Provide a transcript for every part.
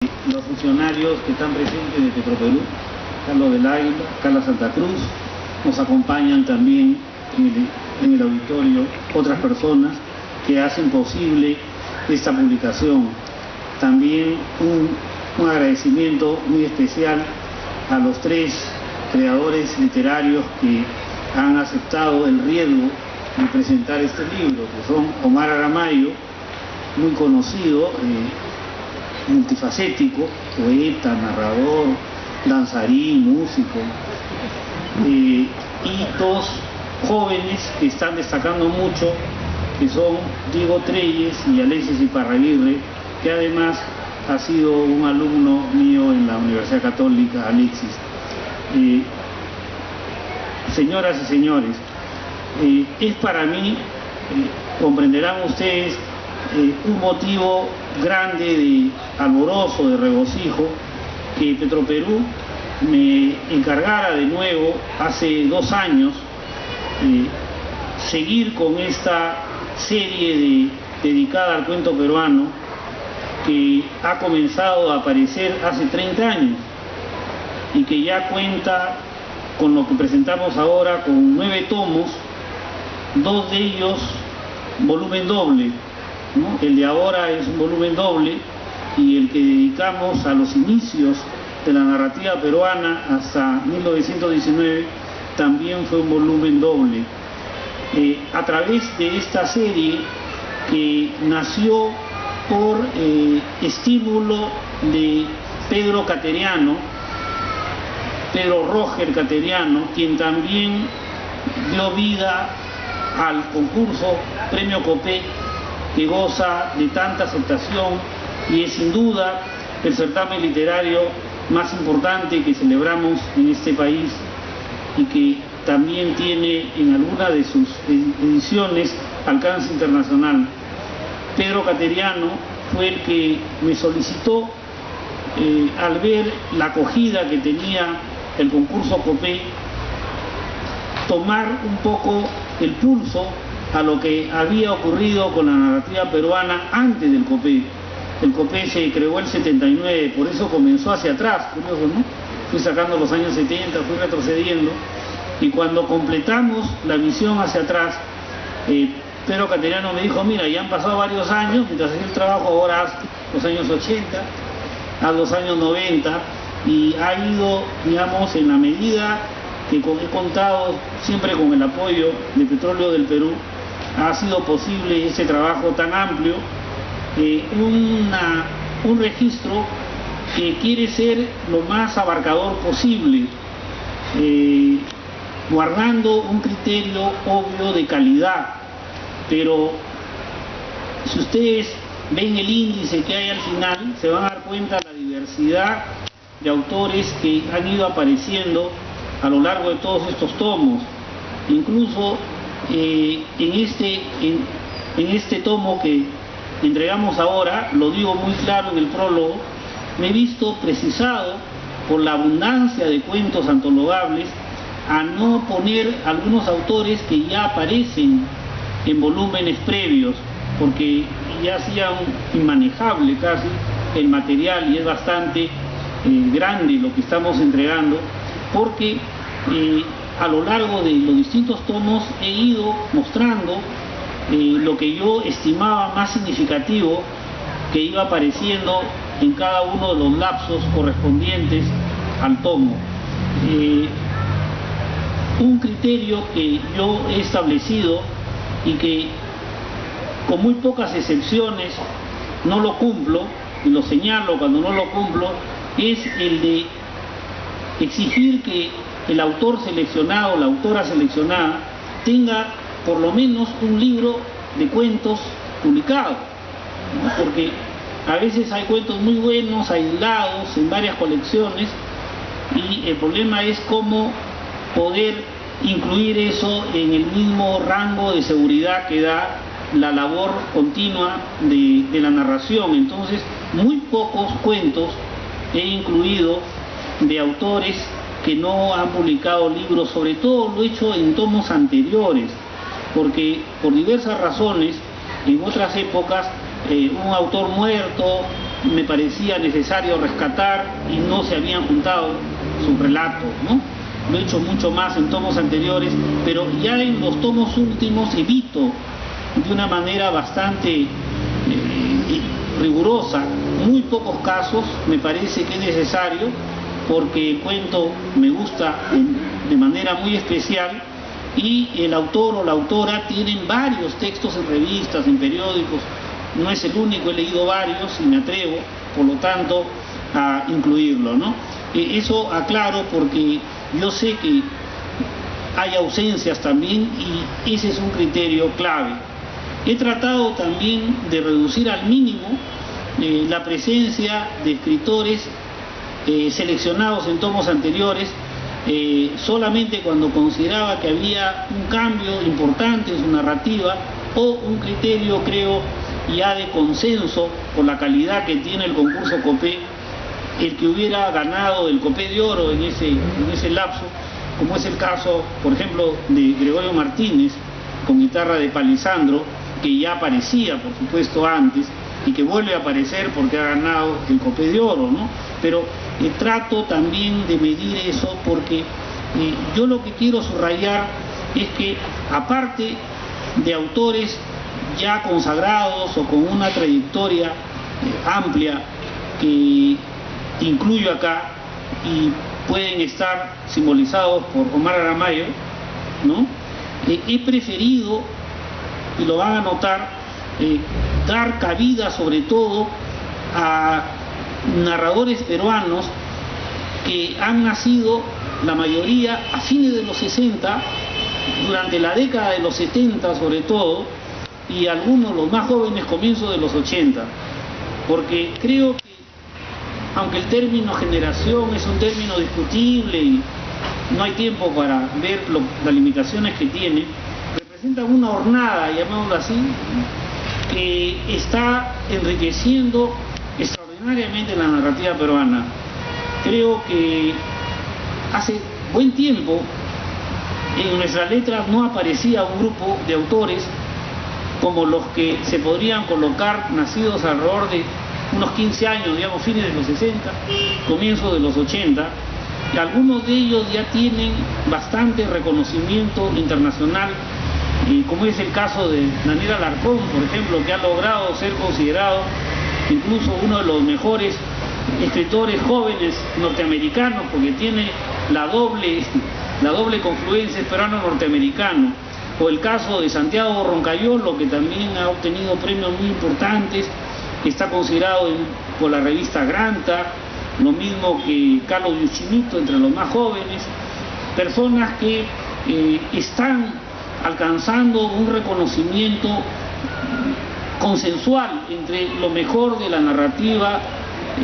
los funcionarios que están presentes de Petroperú, Carlos del Águila, Carla Santa Cruz, nos acompañan también en el auditorio otras personas que hacen posible esta publicación. También un agradecimiento muy especial a los tres creadores literarios que han aceptado el riesgo de presentar este libro, que son Omar Aramayo, muy conocido, multifacético, poeta, narrador, danzarín, músico, y dos jóvenes que están destacando mucho, que son Diego Treyes y Alexis Iparraguirre, que además ha sido un alumno mío en la Universidad Católica, Alexis. Señoras y señores, es para mí, comprenderán ustedes, un motivo grande de alborozo, de regocijo, que Petroperú me encargara de nuevo hace 2 años seguir con esta serie dedicada al cuento peruano, que ha comenzado a aparecer hace 30 años y que ya cuenta con lo que presentamos ahora, con 9 tomos, 2 de ellos volumen doble, ¿no? El de ahora es un volumen doble, y el que dedicamos a los inicios de la narrativa peruana hasta 1919 también fue un volumen doble. A través de esta serie, que nació por estímulo de Pedro Roger Cateriano, quien también dio vida al concurso Premio Copé, que goza de tanta aceptación y es sin duda el certamen literario más importante que celebramos en este país, y que también tiene en alguna de sus ediciones alcance internacional. Pedro Cateriano fue el que me solicitó, al ver la acogida que tenía el concurso Copé, tomar un poco el pulso a lo que había ocurrido con la narrativa peruana antes del Copé. El Copé se creó en el 79, por eso comenzó hacia atrás, curioso, ¿no? Fui sacando los años 70, fui retrocediendo, y cuando completamos la visión hacia atrás, Pedro Cateriano me dijo: mira, ya han pasado varios años, mientras hacía el trabajo, ahora haz los años 80, haz los años 90, y ha ido, digamos, en la medida que he contado siempre con el apoyo de Petróleo del Perú, ha sido posible ese trabajo tan amplio, un registro que quiere ser lo más abarcador posible, guardando un criterio obvio de calidad. Pero si ustedes ven el índice que hay al final, se van a dar cuenta de la diversidad de autores que han ido apareciendo a lo largo de todos estos tomos. Incluso en este tomo que entregamos ahora, lo digo muy claro en el prólogo, me he visto precisado por la abundancia de cuentos antologables a no poner algunos autores que ya aparecen en volúmenes previos, porque ya hacía inmanejable casi el material, y es bastante grande lo que estamos entregando, porque a lo largo de los distintos tomos he ido mostrando lo que yo estimaba más significativo que iba apareciendo en cada uno de los lapsos correspondientes al tomo. Un criterio que yo he establecido y que con muy pocas excepciones no lo cumplo, y lo señalo cuando no lo cumplo, es el de exigir que el autor seleccionado, la autora seleccionada, tenga por lo menos un libro de cuentos publicado, ¿no? Porque a veces hay cuentos muy buenos, aislados, en varias colecciones, y el problema es cómo poder incluir eso en el mismo rango de seguridad que da la labor continua de la narración. Entonces, muy pocos cuentos he incluido de autores que no han publicado libros, sobre todo lo he hecho en tomos anteriores, porque por diversas razones, en otras épocas, un autor muerto me parecía necesario rescatar y no se habían juntado sus relatos, ¿no? Lo he hecho mucho más en tomos anteriores, pero ya en los tomos últimos evito de una manera bastante rigurosa muy pocos casos. Me parece que es necesario porque el cuento me gusta de manera muy especial y el autor o la autora tienen varios textos en revistas, en periódicos. No es el único, he leído varios y me atrevo, por lo tanto, a incluirlo, ¿no? Eso aclaro porque yo sé que hay ausencias también y ese es un criterio clave. He tratado también de reducir al mínimo la presencia de escritores seleccionados en tomos anteriores, solamente cuando consideraba que había un cambio importante en su narrativa o un criterio, creo, ya de consenso por la calidad que tiene el concurso Copé, el que hubiera ganado el Copé de Oro en ese lapso, como es el caso, por ejemplo, de Gregorio Martínez, con guitarra de Palisandro, que ya aparecía, por supuesto, antes, y que vuelve a aparecer porque ha ganado el Copé de Oro, ¿no? Pero trato también de medir eso porque yo lo que quiero subrayar es que, aparte de autores ya consagrados o con una trayectoria amplia que incluyo acá y pueden estar simbolizados por Omar Aramayo, ¿no? He preferido, y lo van a notar, dar cabida sobre todo a narradores peruanos que han nacido, la mayoría, a fines de los 60, durante la década de los 70 sobre todo, y algunos, los más jóvenes, comienzos de los 80, porque creo que, aunque el término generación es un término discutible y no hay tiempo para ver las limitaciones que tiene, representa una hornada, llamémoslo así, que está enriqueciendo extraordinariamente la narrativa peruana. Creo que hace buen tiempo en nuestras letras no aparecía un grupo de autores como los que se podrían colocar nacidos alrededor de unos 15 años, digamos, fines de los 60, comienzos de los 80, y algunos de ellos ya tienen bastante reconocimiento internacional, como es el caso de Daniel Alarcón, por ejemplo, que ha logrado ser considerado incluso uno de los mejores escritores jóvenes norteamericanos, porque tiene la doble confluencia peruano-norteamericano. O el caso de Santiago Roncayolo, que también ha obtenido premios muy importantes, que está considerado por la revista Granta, lo mismo que Carlos Yuchinito, entre los más jóvenes, personas que están alcanzando un reconocimiento consensual entre lo mejor de la narrativa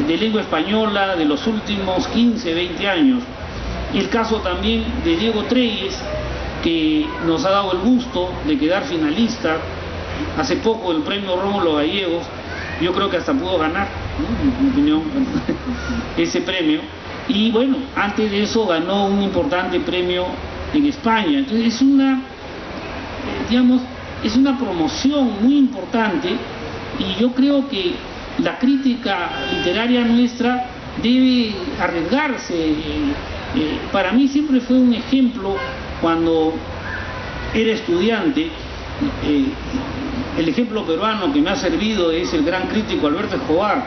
de lengua española de los últimos 15, 20 años. El caso también de Diego Treyes, que nos ha dado el gusto de quedar finalista hace poco del premio Rómulo Gallegos. Yo creo que hasta pudo ganar, ¿no? En mi opinión, ese premio. Y bueno, antes de eso ganó un importante premio en España. Entonces es una, digamos, es una promoción muy importante, y yo creo que la crítica literaria nuestra debe arriesgarse. Para mí siempre fue un ejemplo cuando era estudiante. El ejemplo peruano que me ha servido es el gran crítico Alberto Escobar,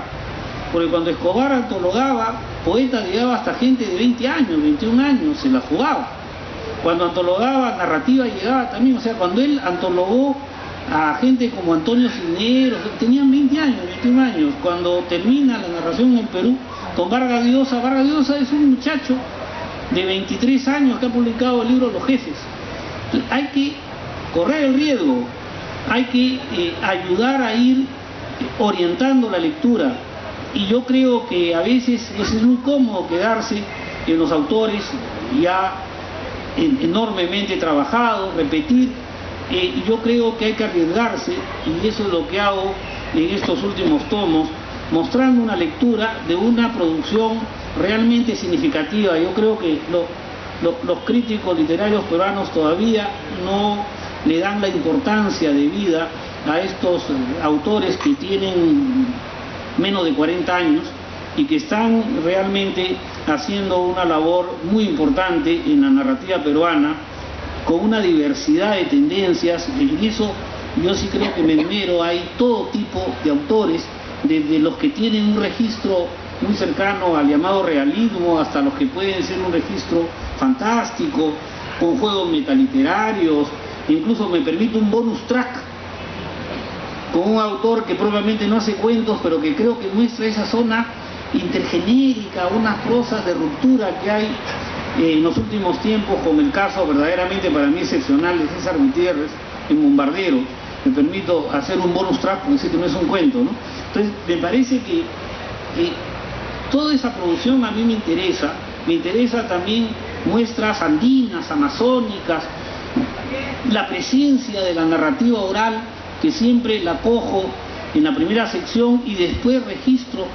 porque cuando Escobar antologaba poetas, llegaba hasta gente de 20 años, 21 años, se la jugaba. Cuando antologaba narrativa llegaba también, o sea, cuando él antologó a gente como Antonio Cisneros, tenían 20 años, 21 años. Cuando termina la narración en Perú con Vargas Llosa es un muchacho de 23 años que ha publicado el libro Los Jefes. Entonces, hay que correr el riesgo, hay que ayudar a ir orientando la lectura, y yo creo que a veces es muy cómodo quedarse en los autores ya enormemente trabajados, repetir. Yo creo que hay que arriesgarse, y eso es lo que hago en estos últimos tomos, mostrando una lectura de una producción realmente significativa. Yo creo que los críticos literarios peruanos todavía no le dan la importancia de vida a estos autores que tienen menos de 40 años y que están realmente haciendo una labor muy importante en la narrativa peruana, con una diversidad de tendencias. En eso yo sí creo que me esmero, hay todo tipo de autores, desde los que tienen un registro muy cercano al llamado realismo, hasta los que pueden ser un registro fantástico, con juegos metaliterarios. Incluso me permito un bonus track con un autor que probablemente no hace cuentos, pero que creo que muestra esa zona intergenérica, unas prosas de ruptura que hay en los últimos tiempos, con el caso verdaderamente para mí excepcional de César Gutiérrez en Bombardero. Me permito hacer un bonus track, porque sé que no es un cuento, ¿no? Entonces me parece que toda esa producción a mí me interesa también muestras andinas, amazónicas, la presencia de la narrativa oral, que siempre la cojo en la primera sección y después registro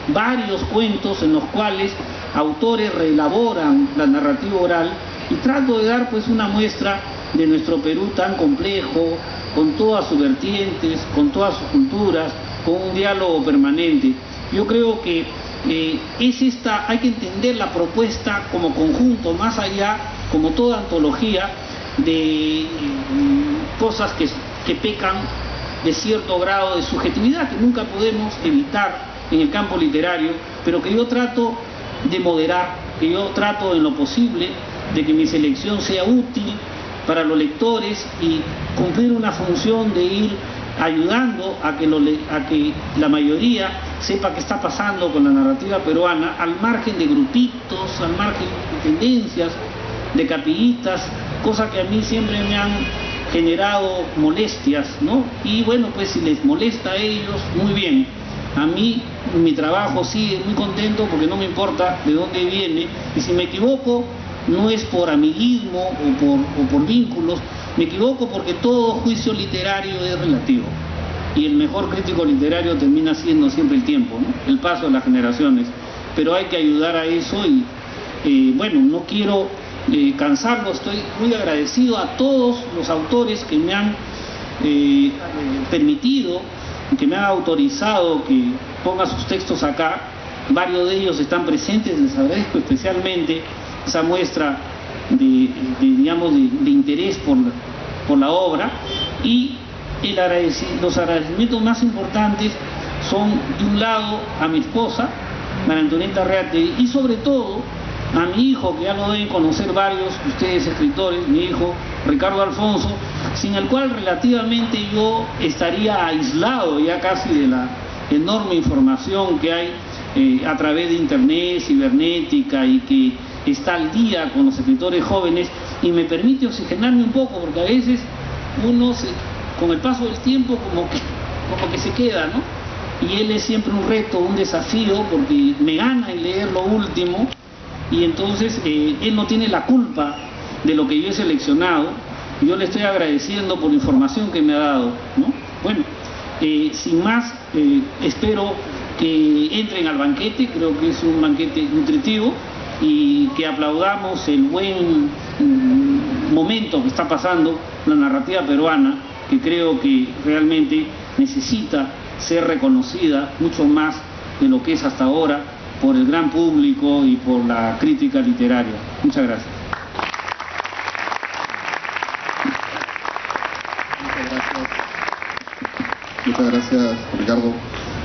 varios cuentos en los cuales autores reelaboran la narrativa oral, y trato de dar pues una muestra de nuestro Perú tan complejo, con todas sus vertientes, con todas sus culturas, con un diálogo permanente. Yo creo que hay que entender la propuesta como conjunto, más allá, como toda antología, de cosas que pecan de cierto grado de subjetividad que nunca podemos evitar en el campo literario, pero que yo trato de moderar, que yo trato en lo posible de que mi selección sea útil para los lectores y cumplir una función de ir ayudando a que la mayoría sepa qué está pasando con la narrativa peruana, al margen de grupitos, al margen de tendencias, de capillitas, cosas que a mí siempre me han generado molestias, ¿no? Y bueno, pues si les molesta a ellos, muy bien. A mí mi trabajo sigue muy contento, porque no me importa de dónde viene, y si me equivoco no es por amiguismo o por vínculos, me equivoco porque todo juicio literario es relativo, y el mejor crítico literario termina siendo siempre el tiempo, ¿no? El paso de las generaciones, pero hay que ayudar a eso. Y bueno, no quiero cansarlo, estoy muy agradecido a todos los autores que me han permitido, que me han autorizado que ponga sus textos acá. Varios de ellos están presentes, les agradezco especialmente esa muestra de interés por la obra. Y los agradecimientos más importantes son, de un lado, a mi esposa, María Antonieta Reategui, y sobre todo a mi hijo, que ya lo deben conocer varios de ustedes escritores, mi hijo Ricardo Alfonso, sin el cual relativamente yo estaría aislado ya casi de la enorme información que hay a través de internet, cibernética, y que está al día con los escritores jóvenes, y me permite oxigenarme un poco, porque a veces uno con el paso del tiempo como que se queda, ¿no? Y él es siempre un reto, un desafío, porque me gana en leer lo último, y entonces él no tiene la culpa de lo que yo he seleccionado. Yo le estoy agradeciendo por la información que me ha dado, ¿no? Bueno, sin más, espero que entren al banquete. Creo que es un banquete nutritivo, y que aplaudamos el buen momento que está pasando la narrativa peruana, que creo que realmente necesita ser reconocida mucho más de lo que es hasta ahora por el gran público y por la crítica literaria. Muchas gracias. Muchas gracias, Ricardo.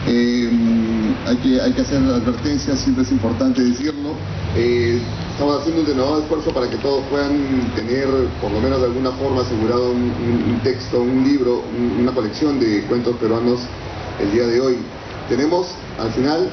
Hay que hacer advertencias, siempre es importante decirlo. Estamos haciendo un denodado esfuerzo para que todos puedan tener, por lo menos de alguna forma, asegurado un texto, un libro, una colección de cuentos peruanos el día de hoy. Tenemos, al final,